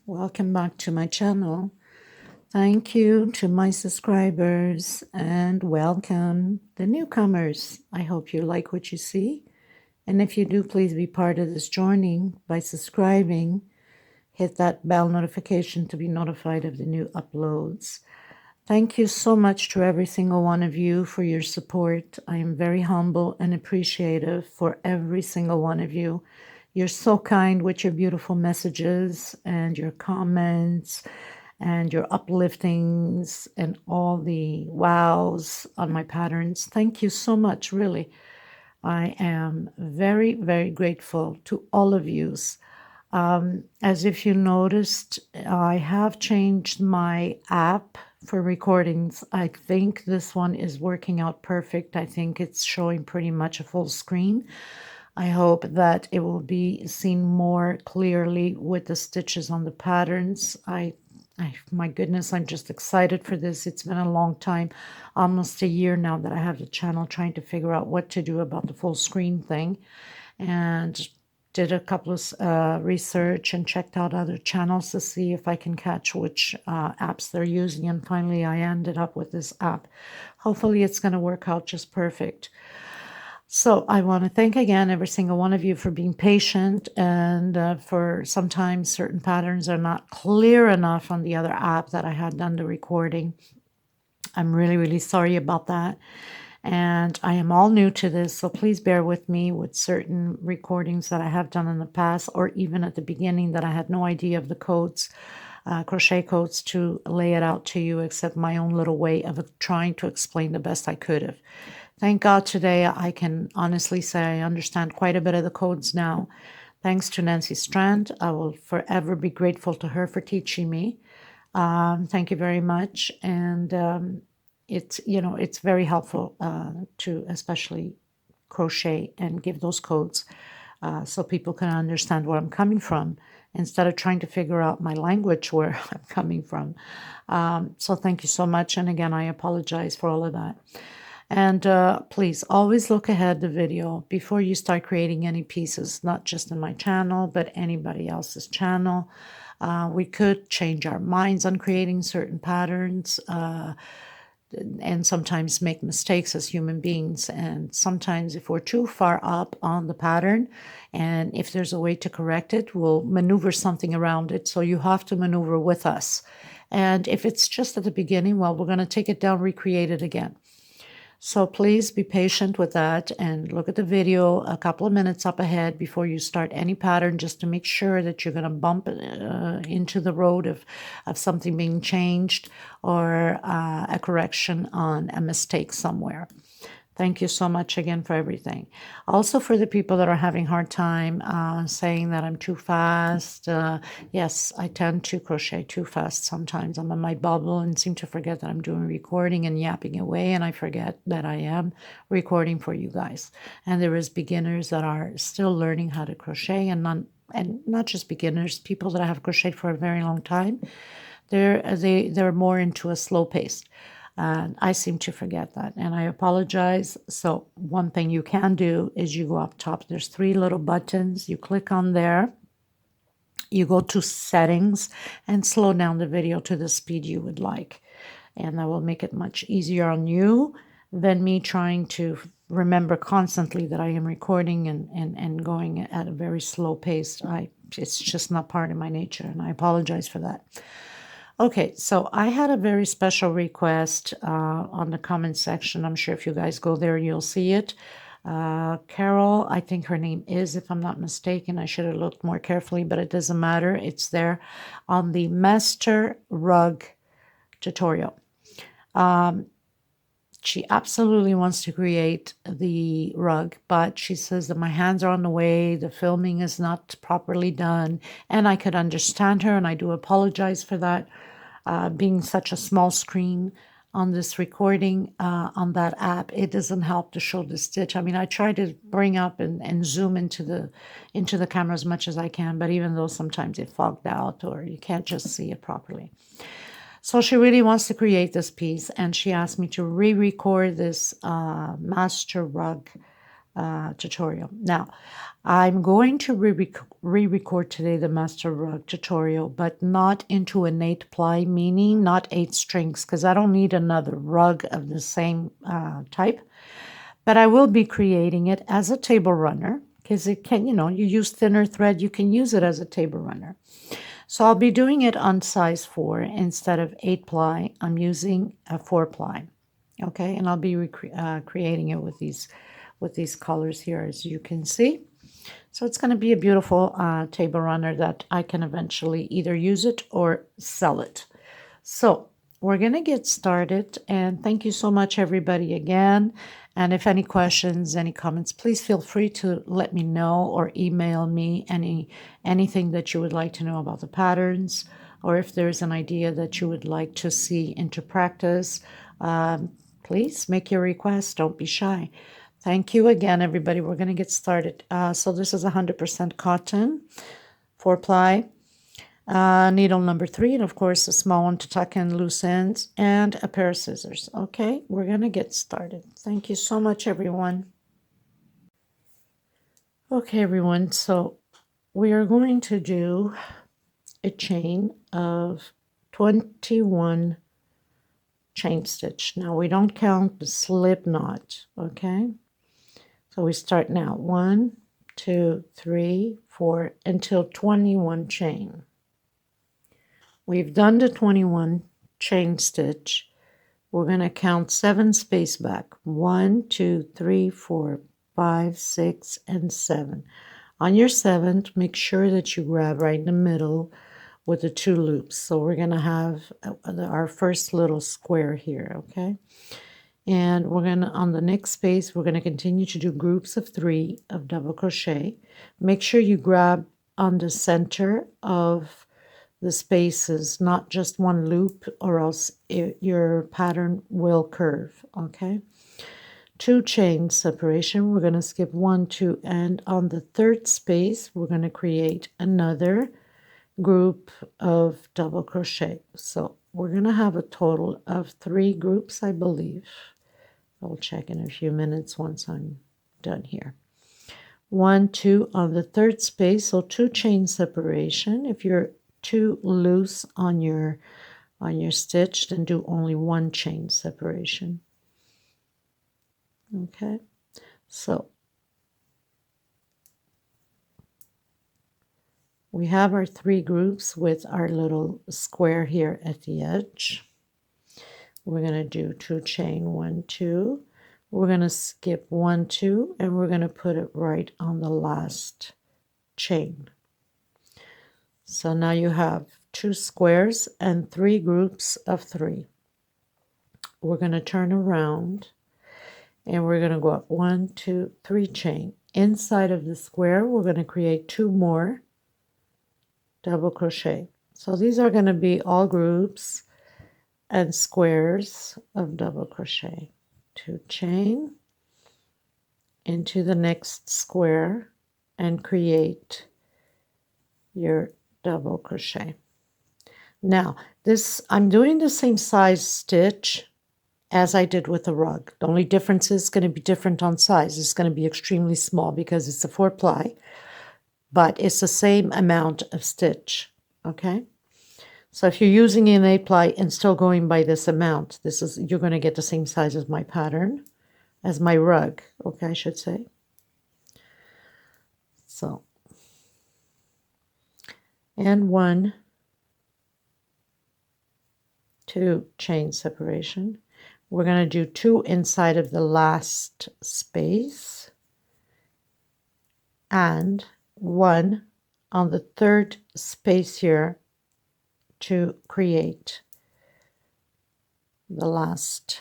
Welcome back to my channel. Thank you to my subscribers and welcome the newcomers. I hope you like what you see. And if you do, please be part of this journey by subscribing. Hit that bell notification to be notified of the new uploads. Thank you so much to every single one of you for your support. I am very humble and appreciative for every single one of you. You're so kind with your beautiful messages and your comments and your upliftings and all the wows on my patterns. Thank you so much, really. I am very, very grateful to all of you. As if you noticed, I have changed my app for recordings. I think this one is working out perfect. I think it's showing pretty much a full screen. I hope that it will be seen more clearly with the stitches on the patterns. My goodness, I'm just excited for this. It's been a long time, almost a year now that I have the channel trying to figure out what to do about the full screen thing. And did a couple of research and checked out other channels to see if I can catch which apps they're using. And finally, I ended up with this app. Hopefully, it's going to work out just perfect. So I want to thank again every single one of you for being patient and for sometimes certain patterns are not clear enough on the other app that I had done the recording. I'm really, really sorry about that. And I am all new to this, so please bear with me with certain recordings that I have done in the past, or even at the beginning that I had no idea of the codes, crochet codes to lay it out to you, except my own little way of trying to explain the best I could have. Thank God today I can honestly say I understand quite a bit of the codes now. Thanks to Nancy Strand. I will forever be grateful to her for teaching me. Thank you very much. And it's very helpful to especially crochet and give those codes so people can understand where I'm coming from instead of trying to figure out my language where I'm coming from. So thank you so much. And again, I apologize for all of that. And please always look ahead the video before you start creating any pieces, not just in my channel, but anybody else's channel. We could change our minds on creating certain patterns and sometimes make mistakes as human beings. And sometimes if we're too far up on the pattern, and if there's a way to correct it, we'll maneuver something around it. So you have to maneuver with us. And if it's just at the beginning, well, we're going to take it down, recreate it again. So please be patient with that and look at the video a couple of minutes up ahead before you start any pattern, just to make sure that you're going to bump into the road of something being changed or a correction on a mistake somewhere. Thank you so much again for everything. Also for the people that are having a hard time saying that I'm too fast. Yes, I tend to crochet too fast sometimes. I'm in my bubble and seem to forget that I'm doing recording and yapping away, and I forget that I am recording for you guys. And there is beginners that are still learning how to crochet, and not just beginners, people that have crocheted for a very long time. They're more into a slow pace. And I seem to forget that, and I apologize. So one thing you can do is you go up top. There's 3 little buttons. You click on there. You go to settings and slow down the video to the speed you would like. And that will make it much easier on you than me trying to remember constantly that I am recording and going at a very slow pace. It's just not part of my nature, and I apologize for that. Okay, so I had a very special request on the comment section. I'm sure if you guys go there, you'll see it. Carol, I think her name is, if I'm not mistaken. I should have looked more carefully, but it doesn't matter. It's there on the master rug tutorial. She absolutely wants to create the rug, but she says that my hands are on the way, the filming is not properly done, and I could understand her, and I do apologize for that. Being such a small screen on this recording on that app, it doesn't help to show the stitch. I mean, I try to bring up and zoom into the camera as much as I can, but even though sometimes it fogged out or you can't just see it properly. So she really wants to create this piece, and she asked me to re-record this master rug tutorial. Now, I'm going to re-record today the master rug tutorial, but not into an 8-ply, meaning not 8 strings, because I don't need another rug of the same type. But I will be creating it as a table runner, because it can, you use thinner thread, you can use it as a table runner. So I'll be doing it on size 4 instead of 8-ply. I'm using a 4-ply, okay? And I'll be creating it with these colors here, as you can see. So it's going to be a beautiful table runner that I can eventually either use it or sell it. So we're going to get started, and thank you so much, everybody, again. And if any questions, any comments, please feel free to let me know or email me anything that you would like to know about the patterns, or if there's an idea that you would like to see into practice, please make your request. Don't be shy. Thank you again, everybody. We're going to get started. So this is 100% cotton, 4-ply. Needle number 3, and of course a small one to tuck in loose ends, and a pair of scissors. Okay, we're gonna get started. Thank you so much, everyone. Okay, everyone, so we are going to do a chain of 21 chain stitch. Now we don't count the slip knot, okay? So we start now 1, 2, 3, 4 until 21 chain. We've done the 21 chain stitch. We're going to count 7 space back. 1, 2, 3, 4, 5, 6, and 7. On your 7th, make sure that you grab right in the middle with the 2 loops. So we're going to have our first little square here, okay? And we're going to, on the next space, we're going to continue to do groups of 3 of double crochet. Make sure you grab on the center of the spaces, not just one loop, or else your pattern will curve, okay? 2 chain separation. We're going to skip 1, 2, and on the 3rd space, we're going to create another group of double crochet. So we're going to have a total of 3 groups, I believe. I'll check in a few minutes once I'm done here. 1, 2 on the 3rd space, so 2 chain separation. If you're too loose on your stitch, then do only 1 chain separation. Okay, so we have our 3 groups with our little square here at the edge. We're going to do 2 chain, 1, 2. We're going to skip 1, 2, and we're going to put it right on the last chain. So now you have 2 squares and 3 groups of 3. We're going to turn around and we're going to go up 1, 2, 3 chain. Inside of the square, we're going to create 2 more double crochet. So these are going to be all groups and squares of double crochet. 2 chain into the next square and create your double crochet. Now this, I'm doing the same size stitch as I did with the rug. The only difference is going to be different on size. It's going to be extremely small because it's a 4-ply, but it's the same amount of stitch, okay? So if you're using an 8-ply and still going by this amount, you're going to get the same size as my pattern, as my rug, okay, I should say. So, and 1, 2 chain separation. We're going to do 2 inside of the last space and 1 on the 3rd space here to create the last.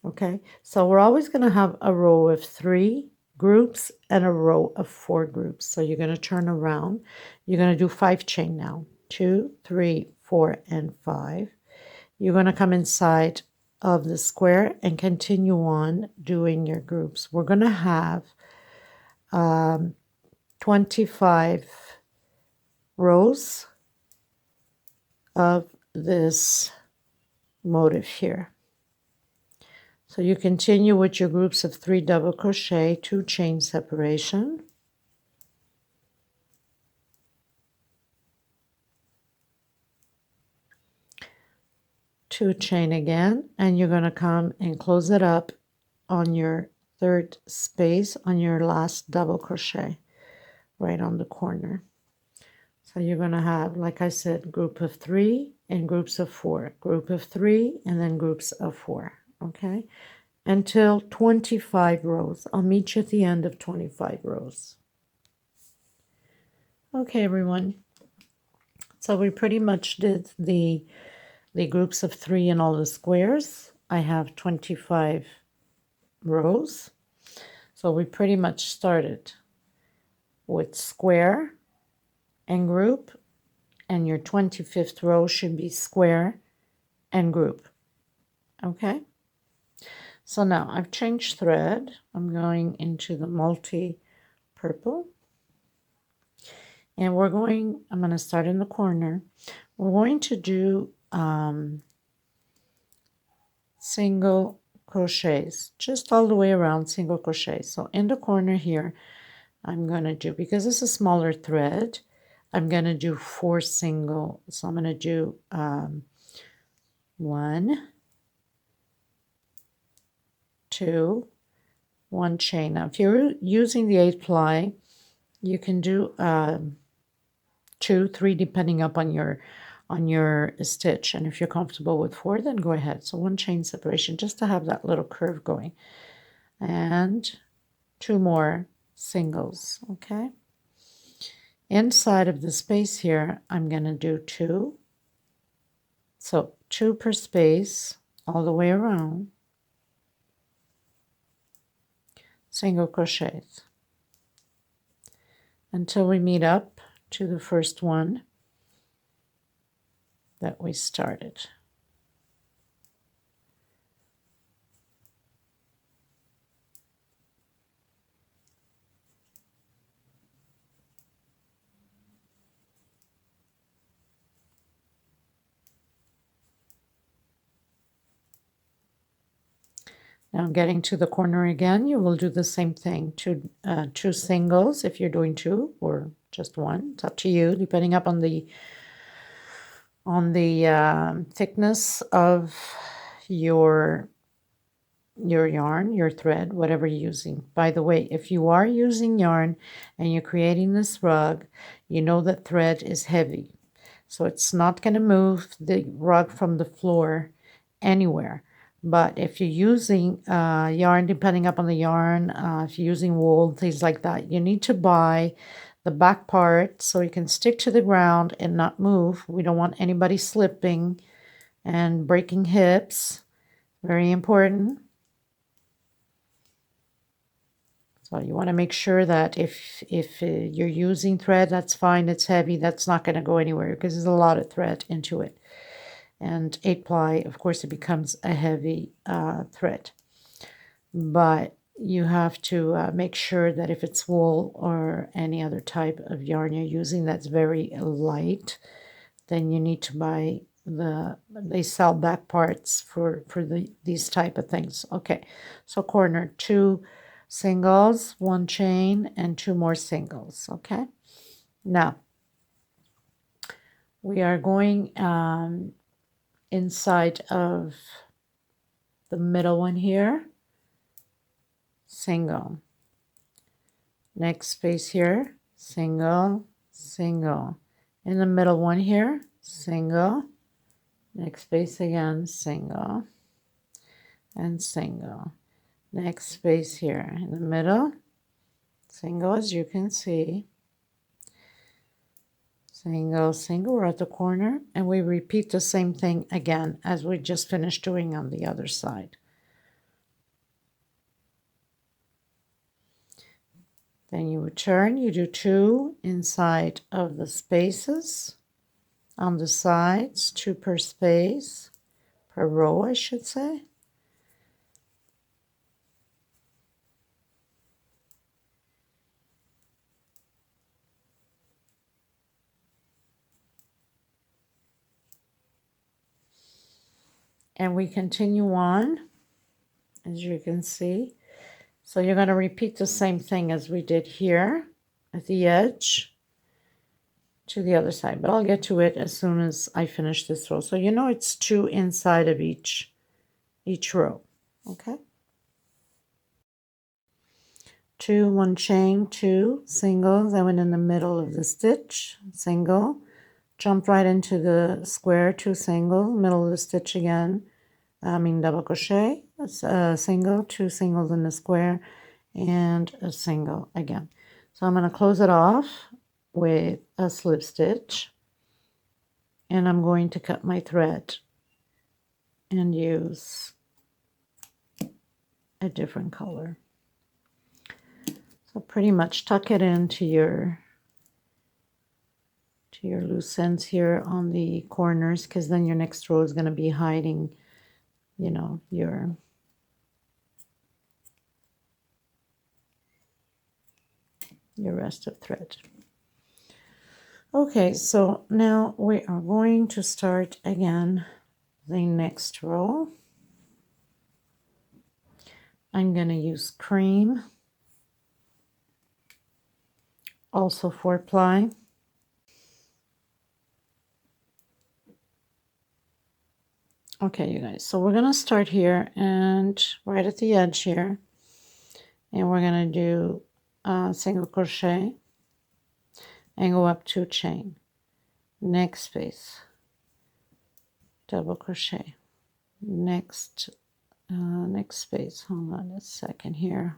Okay, so we're always going to have a row of 3 groups and a row of 4 groups. So you're going to turn around. You're going to do 5 chain now. 2, 3, 4, and 5. You're going to come inside of the square and continue on doing your groups. We're going to have 25 rows of this motif here. So you continue with your groups of 3 double crochet, 2 chain separation, 2 chain again, and you're going to come and close it up on your third space on your last double crochet right on the corner. So you're going to have, like I said, group of 3 and groups of 4, group of 3 and then groups of 4, okay, until 25 rows. I'll meet you at the end of 25 rows. Okay, everyone, so we pretty much did the groups of 3 and all the squares. I have 25 rows, so we pretty much started with square and group, and your 25th row should be square and group. Okay, so now I've changed thread. I'm going into the multi purple, and I'm going to start in the corner. We're going to do single crochets, just all the way around, single crochet. So in the corner here, I'm going to do, because it's a smaller thread, I'm going to do 4 single. So I'm going to do 1, 2, 1 chain. Now if you're using the 8 ply, you can do 2, 3 depending upon your stitch, and if you're comfortable with 4, then go ahead. So 1 chain separation just to have that little curve going, and 2 more singles. Okay, inside of the space here I'm going to do 2, so 2 per space all the way around, single crochets until we meet up to the first one that we started. Now getting to the corner again, you will do the same thing. 2 singles if you're doing 2, or just 1. It's up to you, depending upon the thickness of your yarn, your thread, whatever you're using. By the way, if you are using yarn and you're creating this rug, you know that thread is heavy, so it's not going to move the rug from the floor anywhere. But if you're using yarn, depending upon the yarn, if you're using wool, things like that, you need to buy the back part so you can stick to the ground and not move. We don't want anybody slipping and breaking hips. Very important. So you want to make sure that if you're using thread, that's fine. It's heavy. That's not going to go anywhere because there's a lot of thread into it. And 8 ply, of course, it becomes a heavy thread. But you have to make sure that if it's wool or any other type of yarn you're using that's very light, then you need to buy they sell back parts for these type of things. Okay, so corner, 2 singles, 1 chain, and 2 more singles. Okay, now we are going inside of the middle one here, single, next space here, single, single, in the middle one here, single, next space again, single, and single, next space here in the middle, single, as you can see, single, single. We're at the corner, and we repeat the same thing again as we just finished doing on the other side. Then you would turn, you do 2 inside of the spaces on the sides, 2 per space, per row, I should say. And we continue on as you can see. So you're going to repeat the same thing as we did here at the edge to the other side, but I'll get to it as soon as I finish this row. So you know it's 2 inside of each row, okay? 2, 1 chain, 2 singles. I went in the middle of the stitch, single, jump right into the square, 2 single, middle of the stitch again, double crochet, a single, 2 singles in the square, and a single again. So I'm going to close it off with a slip stitch, and I'm going to cut my thread and use a different color. So pretty much tuck it into your loose ends here on the corners, because then your next row is going to be hiding, you know, your rest of thread. Okay, so now we are going to start again the next row. I'm going to use cream, also 4-ply. Okay, you guys, so we're going to start here and right at the edge here, and we're going to do a single crochet and go up 2 chain, next space, double crochet, next space. Hold on a second here.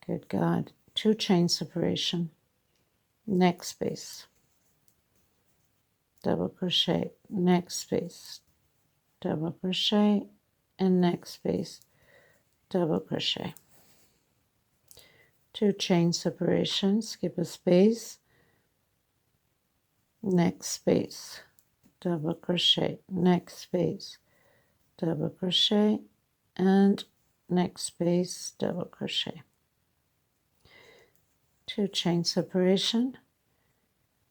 Good God, 2 chain separation, next space, double crochet, next space, double crochet, and next space, double crochet, 2 chain separation, skip a space, next space, double crochet, next space, double crochet, and next space, double crochet, 2 chain separation,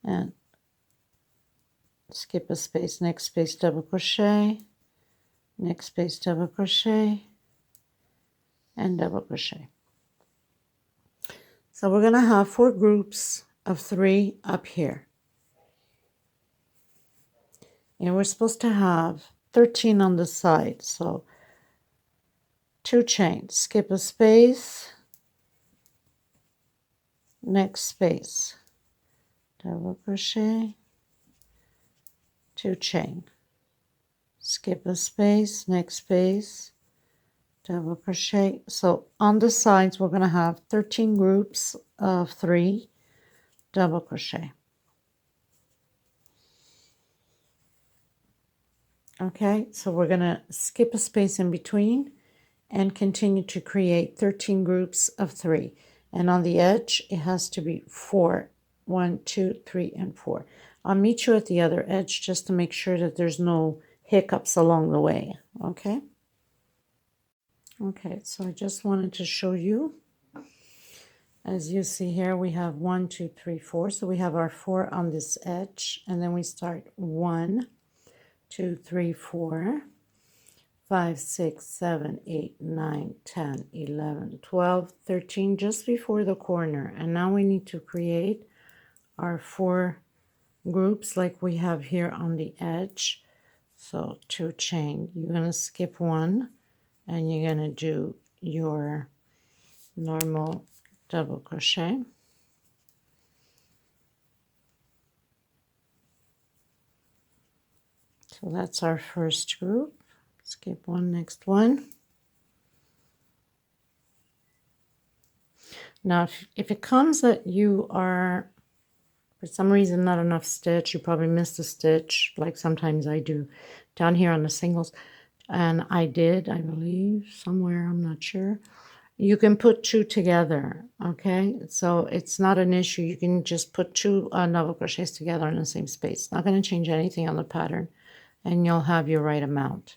and skip a space, next space, double crochet, next space, double crochet, and double crochet. So we're going to have 4 groups of 3 up here, and we're supposed to have 13 on the side. So 2 chains, skip a space, next space, double crochet, 2 chain, skip a space, next space, double crochet. So on the sides we're going to have 13 groups of 3 double crochet. Okay, so we're going to skip a space in between and continue to create 13 groups of 3, and on the edge it has to be 4, 1, 2, 3, and 4. I'll meet you at the other edge just to make sure that there's no hiccups along the way. Okay, so I just wanted to show you, as you see here, we have 1, 2, 3, 4, so we have our 4 on this edge, and then we start 1, 2, 3, 4, 5, 6, 7, 8, 9, 10, 11, 12, 13, just before the corner. And now we need to create our 4 groups like we have here on the edge. So 2 chain, you're going to skip 1, and you're going to do your normal double crochet. So that's our first group. Skip 1, next one. Now if it comes that you are, for some reason, not enough stitch, you probably missed a stitch, like sometimes I do down here on the singles, and I did, I believe, somewhere, I'm not sure. You can put 2 together, okay? So it's not an issue. You can just put 2 double crochets together in the same space. It's not going to change anything on the pattern, and you'll have your right amount.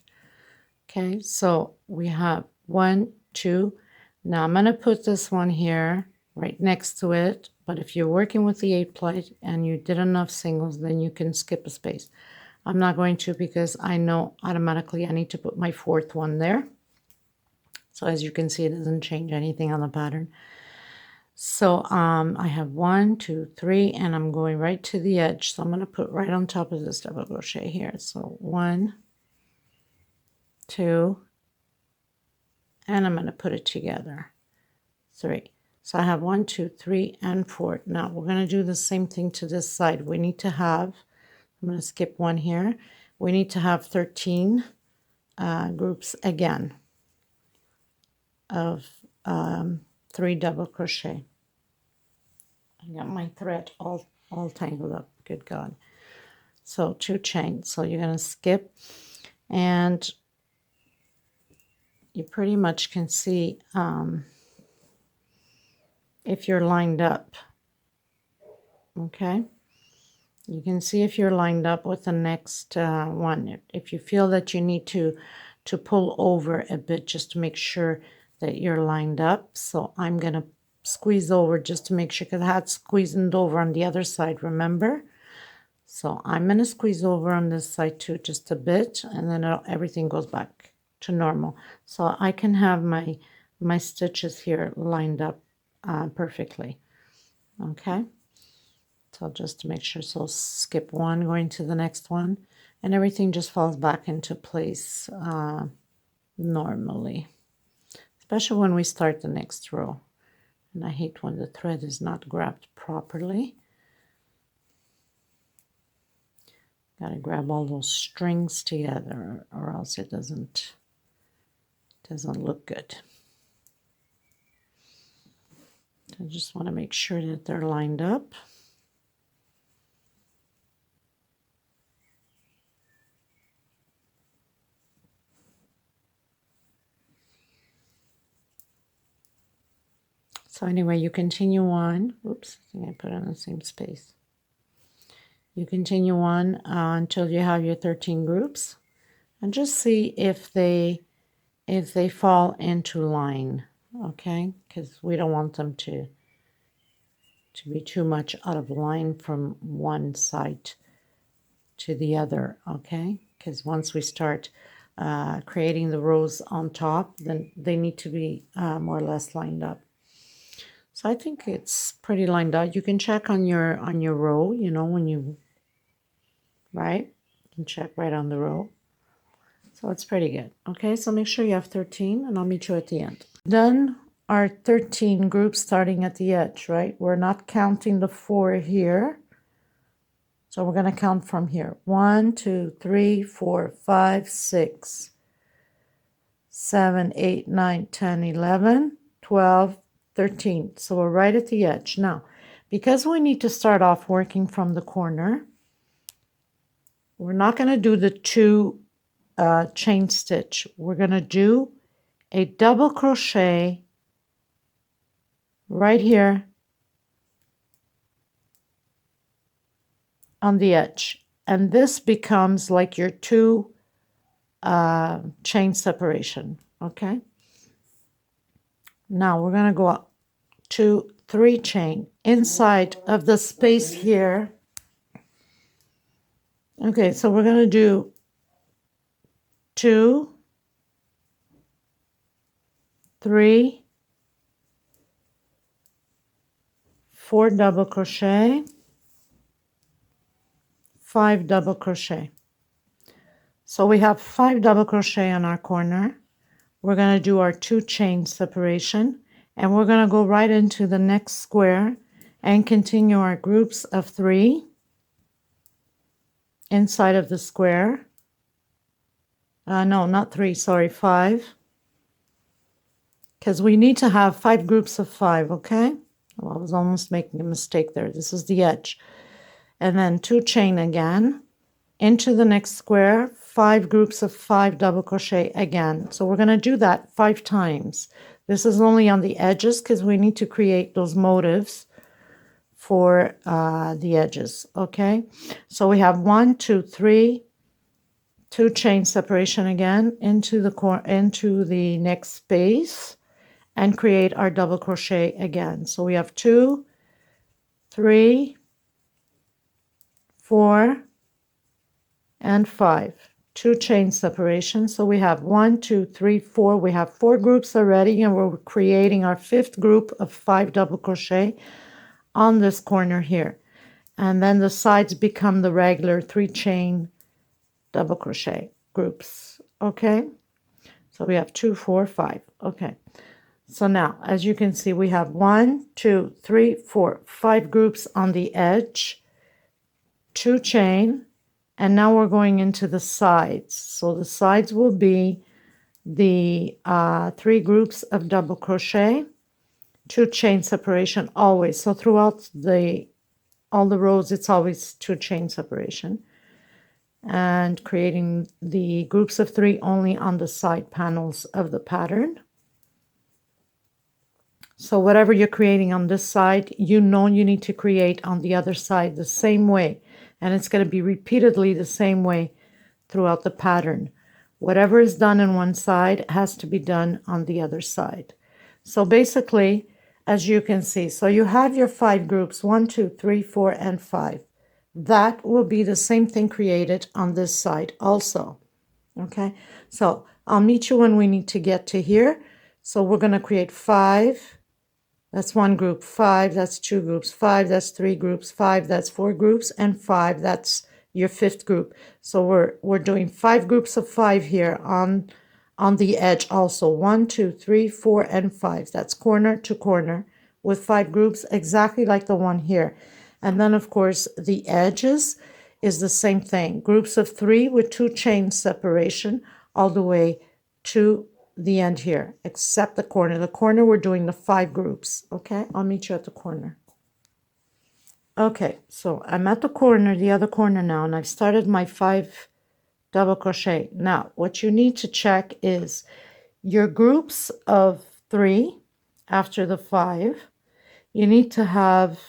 Okay, so we have 1, 2. Now I'm going to put this one here right next to it, but if you're working with the 8-ply and you did enough singles, then you can skip a space. I'm not going to, because I know automatically I need to put my 4th one there. So as you can see, it doesn't change anything on the pattern. So I have 1, 2, 3, and I'm going right to the edge. So I'm going to put right on top of this double crochet here. So 1, 2, and I'm going to put it together. 3. So I have 1, 2, 3, and 4. Now we're going to do the same thing to this side. We need to have, I'm going to skip one here. We need to have 13 groups again of 3 double crochet. I got my thread all tangled up. Good God. So 2 chains. So you're going to skip, and you pretty much can see if you're lined up. Okay. You can see if you're lined up with the next one. If you feel that you need to pull over a bit just to make sure that you're lined up. So I'm going to squeeze over just to make sure, because I had squeezed over on the other side, remember? So I'm going to squeeze over on this side too, just a bit, and then everything goes back to normal. So I can have my stitches here lined up perfectly. Okay. So just to make sure, so skip one, going to the next one, and everything just falls back into place normally, especially when we start the next row. And I hate when the thread is not grabbed properly. Got to grab all those strings together, or else it doesn't look good. I just want to make sure that they're lined up. So anyway, you continue on. Oops, I think I put it in the same space. You continue on until you have your 13 groups, and just see if they fall into line, okay? Because we don't want them to be too much out of line from one side to the other, okay? Because once we start creating the rows on top, then they need to be more or less lined up. So I think it's pretty lined up. You can check on your row, you know, when you, right? You can check right on the row. So it's pretty good. Okay, so make sure you have 13, and I'll meet you at the end. Done our 13 groups starting at the edge, right? We're not counting the 4 here. So we're going to count from here. 1, 2, 3, 4, 5, 6, 7, 8, 9, 10, 11, 12, 13. So we're right at the edge. Now, because we need to start off working from the corner, we're not going to do the 2 chain stitch. We're going to do a double crochet right here on the edge. And this becomes like your 2 chain separation, okay? Now we're going to go up 2, 3 chain inside of the space here. Okay, so we're going to do 2, 3, 4 double crochet, 5 double crochet. So we have 5 double crochet on our corner. We're going to do our 2 chain separation, and we're going to go right into the next square and continue our groups of 3 inside of the square. No, not 3, sorry, 5. Because we need to have 5 groups of 5, okay? Well, I was almost making a mistake there. This is the edge. And then 2 chain again into the next square, 5 groups of 5 double crochet again. So we're going to do that 5 times. This is only on the edges because we need to create those motifs for the edges, okay? So we have 1, 2, 3, 2 chain separation again into the next space and create our double crochet again. So we have 2, 3, 4, and 5. 2 chain separation. So we have 1, 2, 3, 4. We have 4 groups already, and we're creating our 5th group of 5 double crochet on this corner here. And then the sides become the regular 3 chain double crochet groups. Okay, so we have 2, 4, 5. Okay, so now as you can see, we have 1, 2, 3, 4, 5 groups on the edge, 2 chain, and now we're going into the sides. So the sides will be the 3 groups of double crochet, 2 chain separation always. So throughout all the rows, it's always 2 chain separation, and creating the groups of 3 only on the side panels of the pattern. So whatever you're creating on this side, you know you need to create on the other side the same way. And it's going to be repeatedly the same way throughout the pattern. Whatever is done on one side has to be done on the other side. So basically, as you can see, so you have your 5 groups, 1, 2, 3, 4, and 5. That will be the same thing created on this side also. Okay, so I'll meet you when we need to get to here. So we're going to create 5. That's 1 group, 5, that's 2 groups, 5, that's 3 groups, 5, that's 4 groups, and 5, that's your 5th group. So we're doing 5 groups of 5 here on the edge also. 1, 2, 3, 4, and 5. That's corner to corner with 5 groups, exactly like the one here. And then, of course, the edges is the same thing. Groups of 3 with 2 chain separation all the way to the end here, except the corner. The corner, we're doing the 5 groups. Okay, I'll meet you at the corner. Okay, so I'm at the corner, the other corner now, and I've started my 5 double crochet. Now, what you need to check is your groups of 3 after the 5. You need to have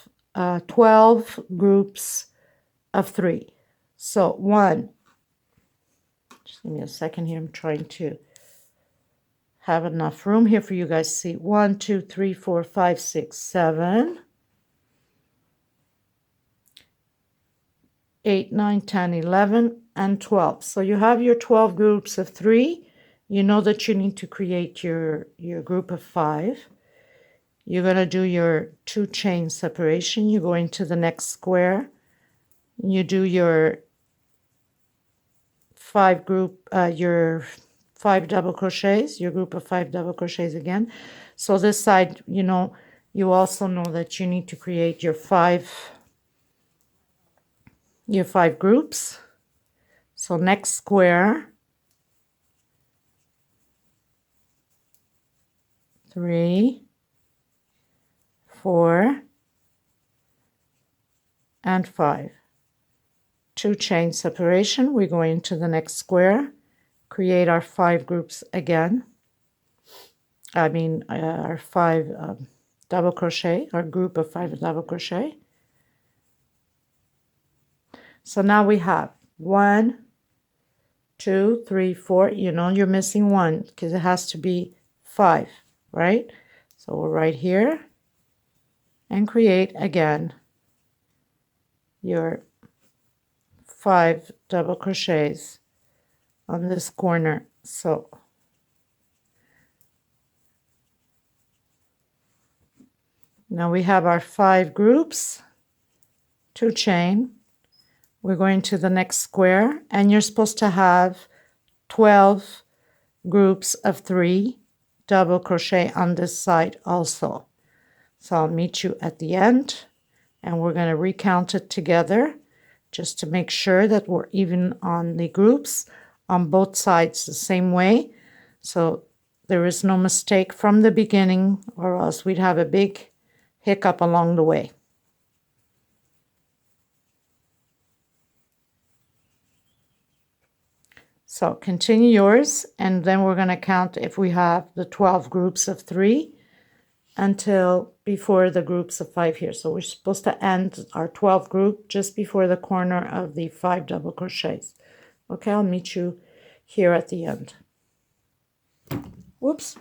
12 groups of 3. So 1, just give me a second here. I'm trying to have enough room here for you guys to see. 1, 2, 3, 4, 5, 6, 7, 8, 9, 10, 11, and 12. So you have your 12 groups of 3. You know that you need to create your group of 5. You're going to do your 2 chain separation. You go into the next square. You do your 5 double crochets, your group of 5 double crochets again. So this side, you know, you also know that you need to create your 5 groups. So next square, 3, 4, and 5. 2 chain separation. We go into the next square, create our 5 groups again. Our 5 double crochet, our group of 5 double crochet. So now we have 1, 2, 3, 4. You know you're missing 1 because it has to be 5, right? So we're right here and create again your 5 double crochets on this corner. So now we have our 5 groups, 2 chain. We're going to the next square, and you're supposed to have 12 groups of 3 double crochet on this side also. So I'll meet you at the end, and we're going to recount it together just to make sure that we're even on the groups on both sides the same way. So there is no mistake from the beginning, or else we'd have a big hiccup along the way. So continue yours, and then we're going to count if we have the 12 groups of 3 until before the groups of 5 here. So we're supposed to end our 12 group just before the corner of the 5 double crochets. Okay, I'll meet you here at the end. Whoops.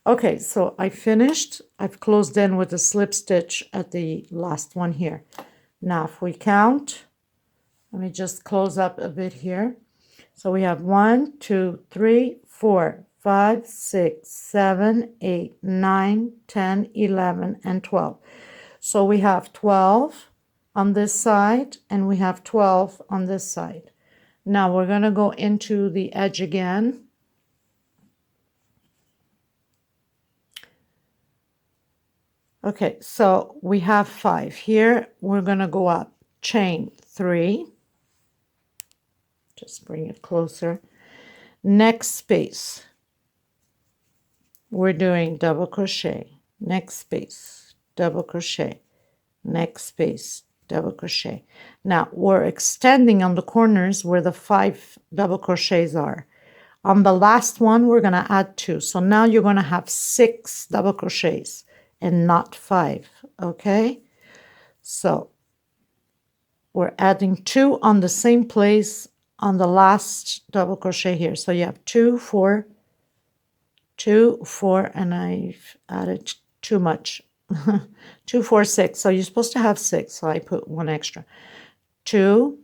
Okay, so I finished. I've closed in with a slip stitch at the last one here. Now if we count, let me just close up a bit here. So we have 1, 2, 3, 4, 5, 6, 7, 8, 9, 10, 11, and 12. So we have 12 on this side, and we have 12 on this side. Now we're going to go into the edge again. Okay, so we have 5 here. We're going to go up, chain 3. Just bring it closer. Next space, we're doing double crochet. Next space, double crochet. Next space, double crochet. Now we're extending on the corners where the 5 double crochets are. On the last one, we're going to add 2. So now you're going to have 6 double crochets and not 5. Okay? So we're adding 2 on the same place on the last double crochet here. So you have 2, 4, 2, 4, and I've added too much. 2, 4, 6. So you're supposed to have 6. So I put 1 extra. 2.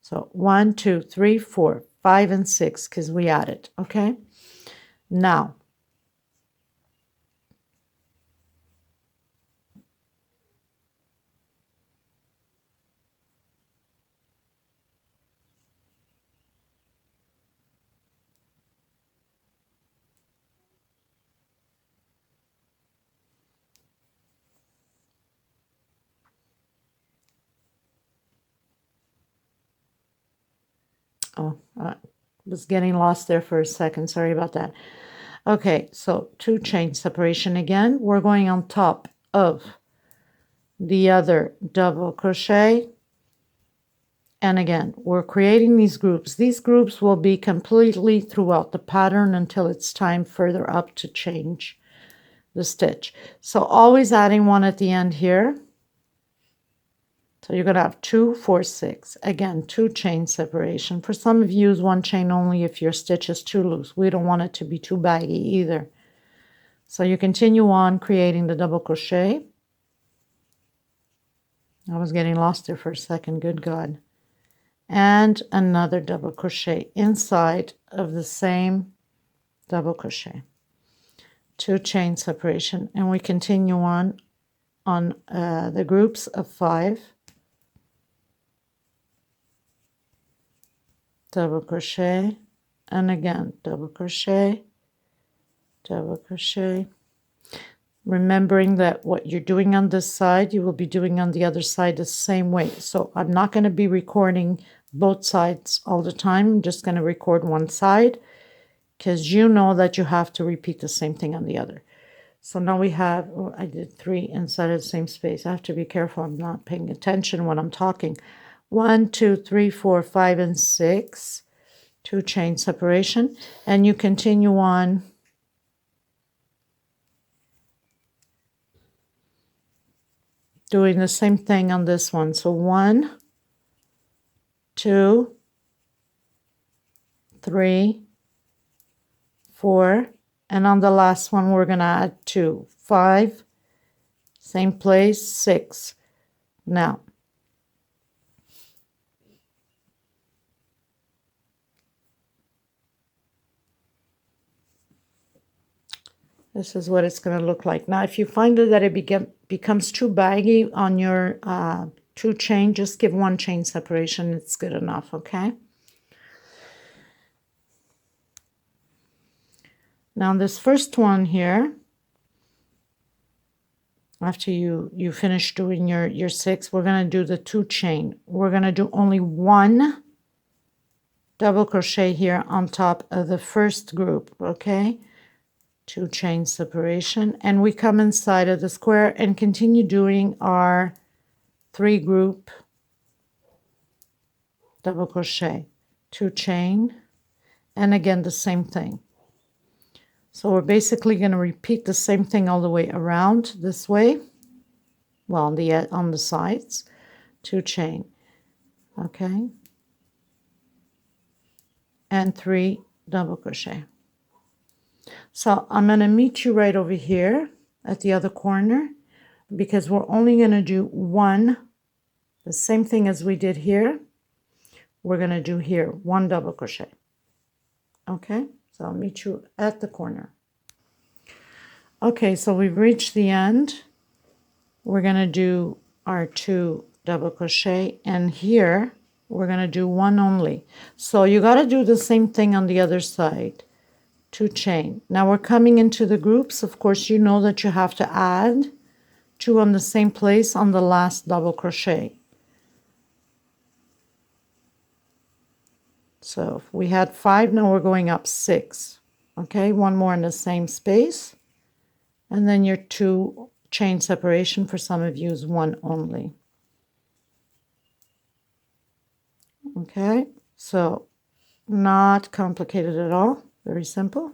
So 1, 2, 3, 4, 5, and 6 because we added. Okay. Now I was getting lost there for a second. Sorry about that. Okay, so 2 chain separation again. We're going on top of the other double crochet. And again, we're creating these groups. These groups will be completely throughout the pattern until it's time further up to change the stitch. So always adding 1 at the end here. So you're going to have 2, 4, 6. Again, 2 chain separation. For some of you, use 1 chain only if your stitch is too loose. We don't want it to be too baggy either. So you continue on creating the double crochet. I was getting lost there for a second. Good God. And another double crochet inside of the same double crochet. 2 chain separation. And we continue on the groups of 5. Double crochet, and again double crochet, double crochet. Remembering that what you're doing on this side, you will be doing on the other side the same way. So I'm not going to be recording both sides all the time. I'm just going to record one side because you know that you have to repeat the same thing on the other. So now we have, oh, I did 3 inside of the same space. I have to be careful. I'm not paying attention when I'm talking. 1, 2, 3, 4, 5, and 6. 2 chain separation. And you continue on doing the same thing on this one. So 1, 2, 3, 4. And on the last one, we're going to add 2. 5. Same place. 6. Now, this is what it's going to look like. Now, if you find that it becomes too baggy on your 2 chain, just give 1 chain separation. It's good enough, okay? Now, this first one here, after you finish doing your 6, we're going to do the 2 chain. We're going to do only 1 double crochet here on top of the first group, okay? 2 chain separation, and we come inside of the square and continue doing our 3 group double crochet, 2 chain, and again the same thing. So we're basically going to repeat the same thing all the way around this way, well, on the sides. 2 chain, okay, and 3 double crochet. So I'm going to meet you right over here at the other corner because we're only going to do 1 The same thing as we did here, we're going to do here, 1 double crochet. Okay, so I'll meet you at the corner. Okay, so we've reached the end. We're going to do our 2 double crochet, and here we're going to do 1 only. So you got to do the same thing on the other side. 2 chain. Now we're coming into the groups. Of course, you know that you have to add 2 on the same place on the last double crochet. So if we had 5, now we're going up 6. Okay, 1 more in the same space. And then your 2 chain separation, for some of you, is 1 only. Okay, so not complicated at all. Very simple.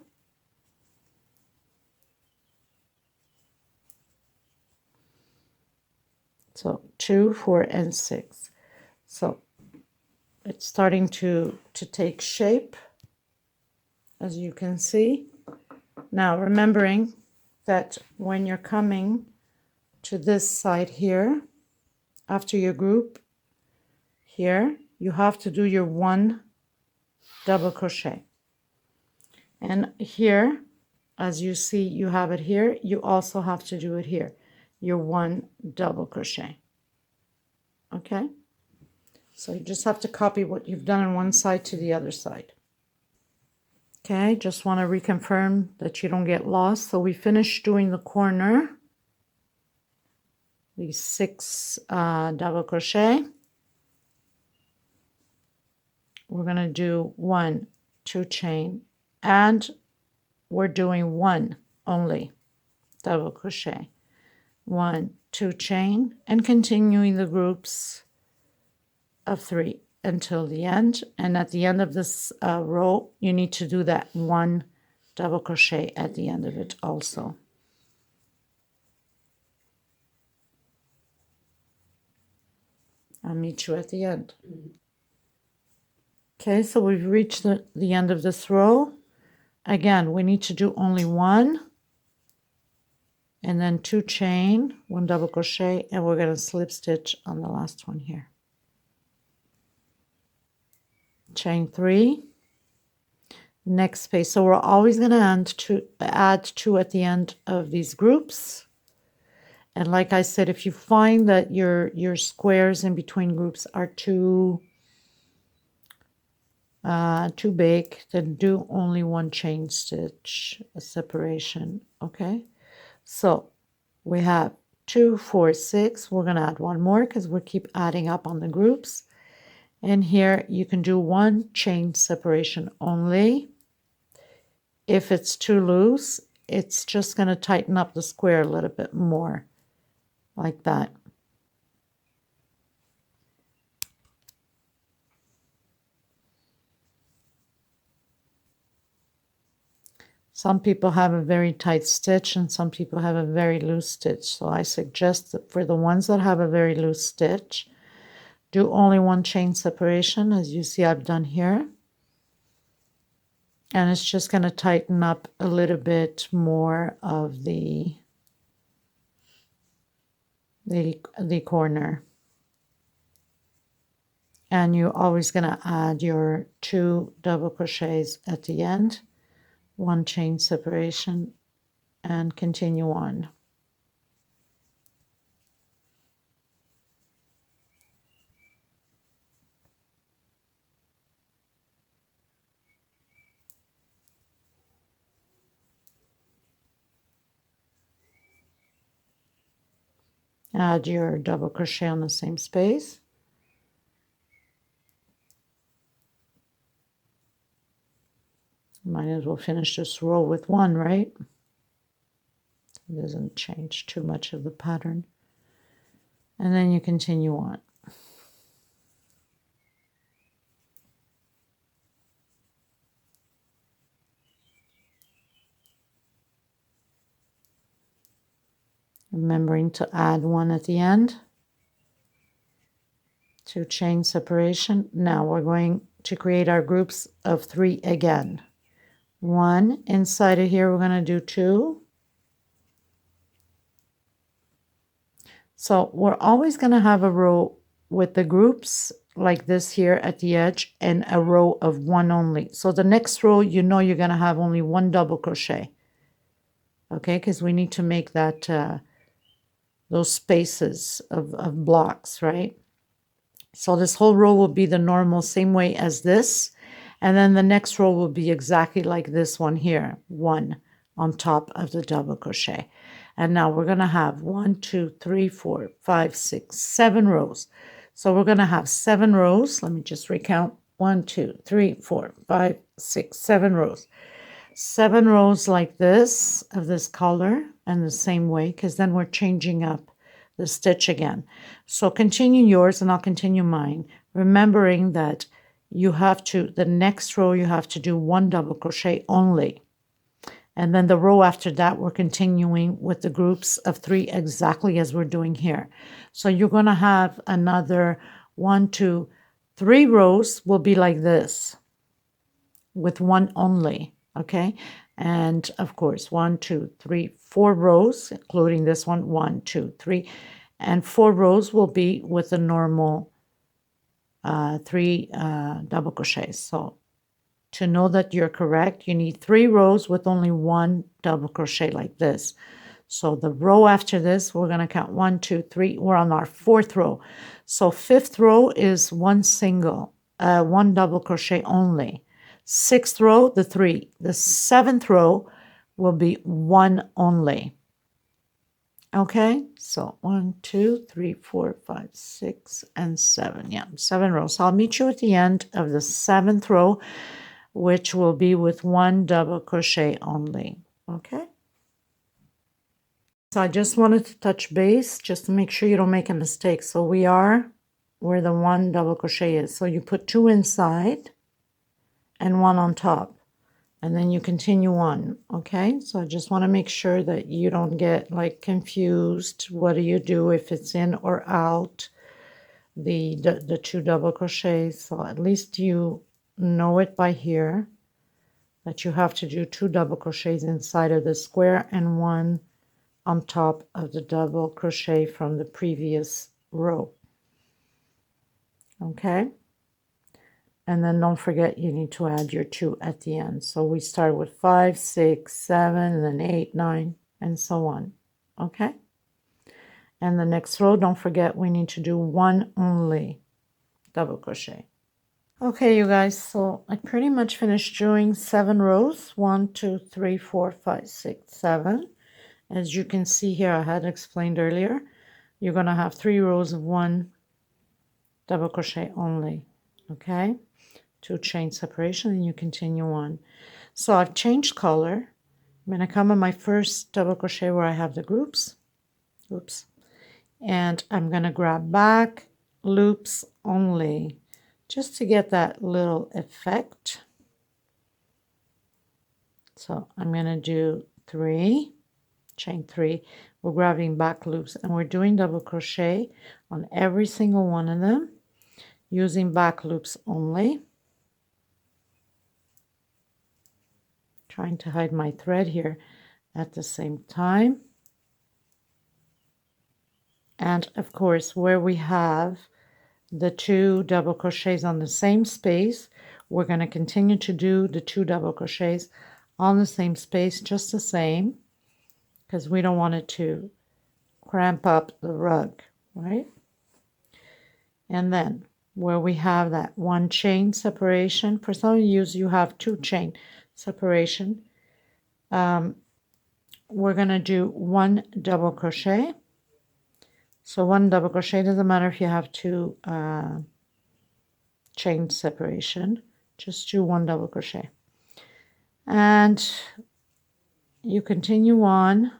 So 2, 4, and 6. So it's starting to take shape, as you can see. Now, remembering that when you're coming to this side here, after your group here, you have to do your 1 double crochet. And here, as you see, you have it here. You also have to do it here, your 1 double crochet. Okay? So you just have to copy what you've done on one side to the other side. Okay, just want to reconfirm that you don't get lost. So we finished doing the corner, these 6 double crochet. We're going to do 1, 2 chain, and we're doing 1 only double crochet. 1, 2 chain, and continuing the groups of 3 until the end. And at the end of this row, you need to do that 1 double crochet at the end of it also. I'll meet you at the end. Okay, so we've reached the end of this row. Again, we need to do only 1, and then 2 chain, 1 double crochet, and we're going to slip stitch on the last one here. Chain 3, next space. So we're always going to add 2 at the end of these groups. And like I said, if you find that your squares in between groups are too big, then do only 1 chain stitch separation. Okay, so we have 2, 4, 6. We're going to add 1 more because we keep adding up on the groups. And here you can do 1 chain separation only. If it's too loose, it's just going to tighten up the square a little bit more, like that. Some people have a very tight stitch and some people have a very loose stitch. So I suggest that for the ones that have a very loose stitch, do only 1 chain separation, as you see I've done here. And it's just going to tighten up a little bit more of the corner. And you're always going to add your 2 double crochets at the end, 1 chain separation, and continue on. Add your double crochet on the same space. Might as well finish this row with 1, right? It doesn't change too much of the pattern. And then you continue on. Remembering to add 1 at the end. 2 chain separation. Now we're going to create our groups of 3 again. 1 inside of here, we're going to do 2. So we're always going to have a row with the groups like this here at the edge and a row of one only. So the next row, you know you're going to have only one double crochet. Okay, because we need to make that those spaces of blocks, right? So this whole row will be the normal same way as this. And then the next row will be exactly like this one here, one on top of the double crochet. And now we're going to have 1, 2, 3, 4, 5, 6, 7 rows. So we're going to have 7 rows. Let me just recount. 1, 2, 3, 4, 5, 6, 7 rows. 7 rows like this of this color and the same way, because then we're changing up the stitch again. So continue yours and I'll continue mine, remembering that you have to, the next row you have to do 1 double crochet only. And then the row after that, we're continuing with the groups of 3 exactly as we're doing here. So you're going to have another 1, 2, 3 rows will be like this with 1 only, okay? And of course, 1, 2, 3, 4 rows, including this one, 1, 2, 3, and 4 rows will be with the normal 3 double crochets. So to know that you're correct, you need 3 rows with only 1 double crochet like this. So the row after this, we're going to count 1, 2, 3. We're on our 4th row. So 5th row is 1 single, 1 double crochet only. 6th row, the 3. The 7th row will be 1 only. Okay, so 1, 2, 3, 4, 5, 6, and 7. Yeah, 7 rows. So I'll meet you at the end of the 7th row, which will be with 1 double crochet only. Okay. So I just wanted to touch base just to make sure you don't make a mistake. So we are where the 1 double crochet is. So you put 2 inside and 1 on top, and then you continue on. Okay, so I just want to make sure that you don't get like confused. What do you do if it's in or out the 2 double crochets? So at least you know it by here that you have to do 2 double crochets inside of the square and 1 on top of the double crochet from the previous row. Okay, and then don't forget you need to add your 2 at the end. So we start with 5, 6, 7, and then 8, 9, and so on. Okay, and the next row, don't forget we need to do 1 only double crochet. Okay, you guys, so I pretty much finished doing 7 rows. 1, 2, 3, 4, 5, 6, 7. As you can see here, I had explained earlier, you're going to have 3 rows of 1 double crochet only. Okay, 2 chain separation, and you continue on. So I've changed color. I'm going to come on my first double crochet where I have the groups. Oops. And I'm going to grab back loops only, just to get that little effect. So I'm going to do 3, chain 3. We're grabbing back loops and we're doing double crochet on every single one of them using back loops only. Trying to hide my thread here at the same time. And of course, where we have the 2 double crochets on the same space, we're going to continue to do the 2 double crochets on the same space, just the same, because we don't want it to cramp up the rug, right? And then where we have that 1 chain separation, for some of you have 2 chain separation, we're going to do 1 double crochet. So 1 double crochet, doesn't matter if you have 2 chain separation, just do 1 double crochet. And you continue on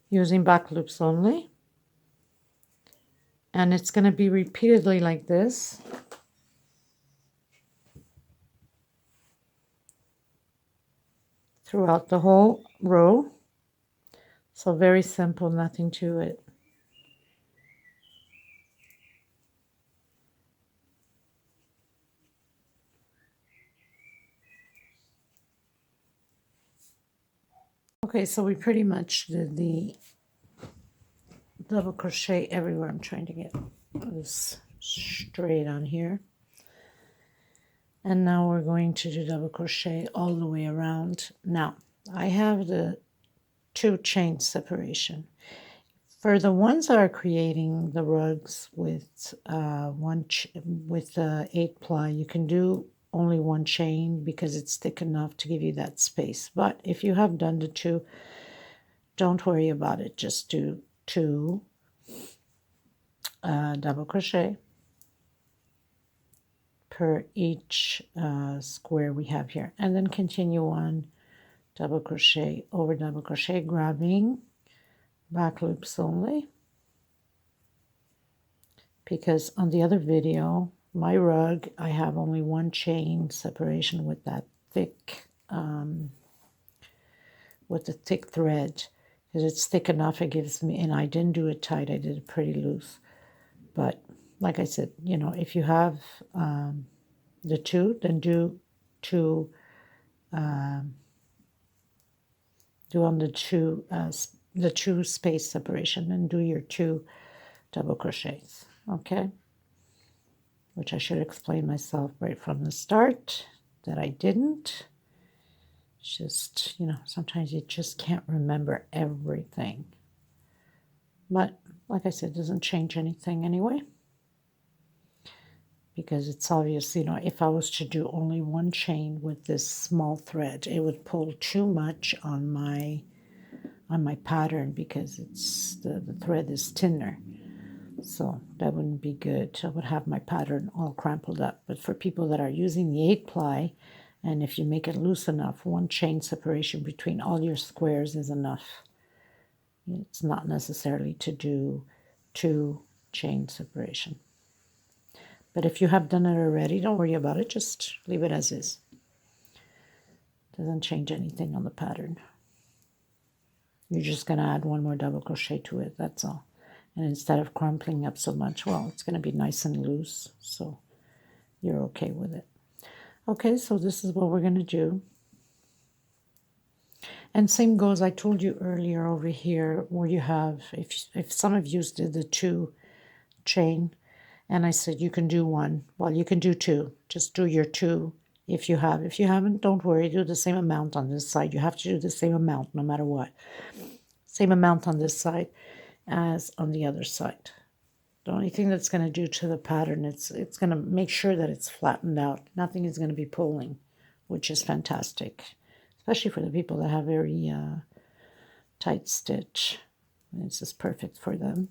using back loops only. And it's going to be repeatedly like this. Throughout the whole row. So very simple, nothing to it. Okay, so we pretty much did the double crochet everywhere. I'm trying to get this straight on here. And now we're going to do double crochet all the way around. Now, I have the 2 chain separation. For the ones that are creating the rugs with 8 ply, you can do only 1 chain because it's thick enough to give you that space. But if you have done the 2, don't worry about it. Just do 2 double crochet per each square we have here, and then continue on double crochet over double crochet, grabbing back loops only, because on the other video, my rug, I have only 1 chain separation with that thick with the thick thread, because it's thick enough. It gives me, and I didn't do it tight, I did it pretty loose. But like I said, you know, if you have the 2, then do 2, do on the 2 space separation, and do your 2 double crochets, okay? Which I should explain myself right from the start that I didn't. Just, you know, sometimes you just can't remember everything. But like I said, it doesn't change anything anyway, because it's obvious, you know, if I was to do only 1 chain with this small thread, it would pull too much on my pattern, because it's the thread is thinner. So that wouldn't be good. I would have my pattern all crumpled up. But for people that are using the 8 ply, and if you make it loose enough, 1 chain separation between all your squares is enough. It's not necessarily to do 2 chain separation. But if you have done it already, don't worry about it. Just leave it as is. Doesn't change anything on the pattern. You're just going to add 1 more double crochet to it, that's all. And instead of crumpling up so much, well, it's going to be nice and loose, so you're okay with it. Okay, so this is what we're going to do. And same goes, I told you earlier over here where you have, if some of you did the 2 chain, and I said you can do 1, well, you can do 2. Just do your 2 if you have. If you haven't, don't worry, do the same amount on this side. You have to do the same amount no matter what. Same amount on this side as on the other side. The only thing that's going to do to the pattern, it's going to make sure that it's flattened out. Nothing is going to be pulling, which is fantastic, especially for the people that have very tight stitch. This is perfect for them,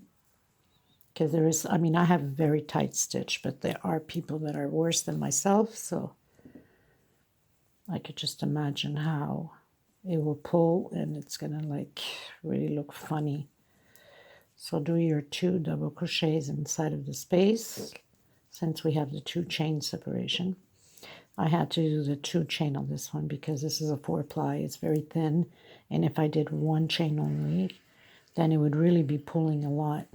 because there is, I mean, I have a very tight stitch, but there are people that are worse than myself, so I could just imagine how it will pull, and it's going to like really look funny. So do your 2 double crochets inside of the space, since we have the 2 chain separation. I had to do the 2 chain on this one because this is a 4 ply. It's very thin, and if I did 1 chain only, then it would really be pulling a lot.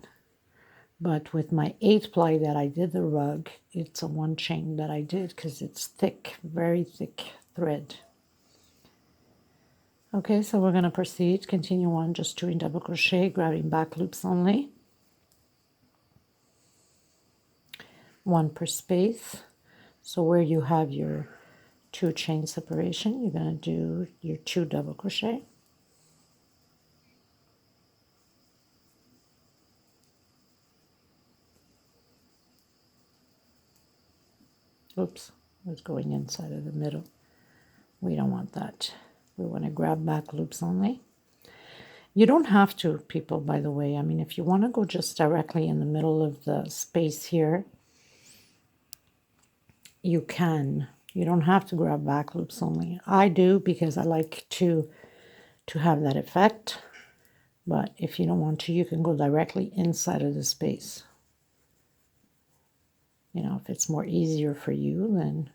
But with my 8 ply that I did the rug, it's a 1 chain that I did because it's thick, very thick thread. Okay, so we're going to proceed, continue on just doing double crochet, grabbing back loops only. 1 per space. So where you have your 2 chain separation, you're going to do your 2 double crochet. Oops, I was going inside of the middle. We don't want that. We want to grab back loops only. You don't have to, people, by the way. I mean, if you want to go just directly in the middle of the space here, you can. You don't have to grab back loops only. I do because I like to have that effect. But if you don't want to, you can go directly inside of the space. You know, if it's more easier for you, then,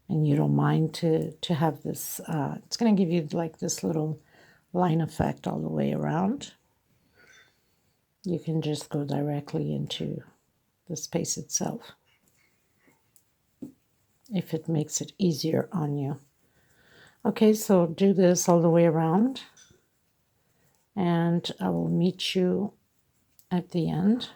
and you don't mind to have this, it's going to give you like this little line effect all the way around. You can just go directly into the space itself, if it makes it easier on you. Okay, so do this all the way around, and I will meet you at the end.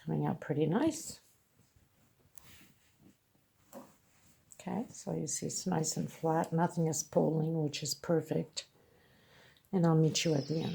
Coming out pretty nice. Okay, so you see it's nice and flat. Nothing is pulling, which is perfect. And I'll meet you at the end.